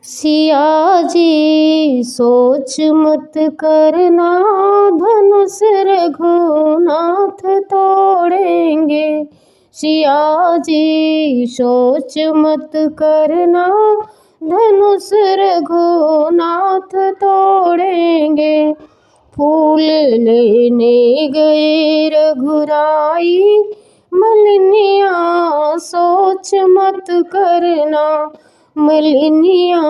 सिया जी सोच मत करना, धनुष रघुनाथ तोड़ेंगे। सिया जी सोच मत करना, धनुष रघुनाथ तोड़ेंगे। फूल लेने गए रघुराई, मलिनिया सोच मत करना। मलिनिया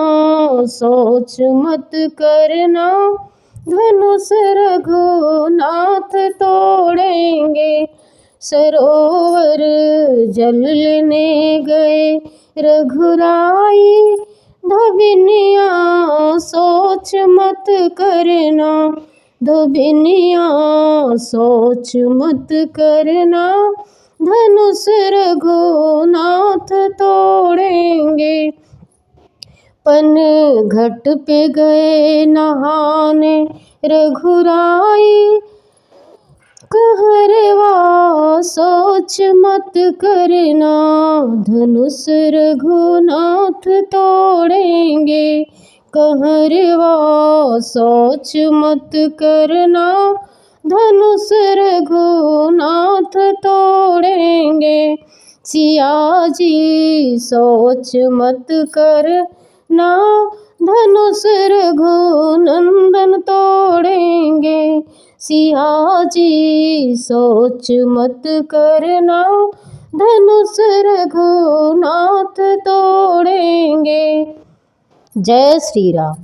सोच मत करना, धनुष रघुनाथ तोड़ेंगे। सरोवर जल लेने गए रघुराई, धोबिनिया सोच मत करना। धोबिनिया सोच मत करना, धनुष रघुनाथ तोड़ेंगे। पन घट पे गए नहाने रघुराई, कहरवा सोच मत करना, धनुष रघुनाथ तोड़ेंगे। कहरवा सोच मत करना, धनुष रघुनाथ तोड़ेंगे। सिया जी सोच मत करना, धनुष रघुनंदन तोड़ेंगे। सिया जी सोच मत करना, धनुष रघुनाथ तोड़ेंगे। जय श्री राम।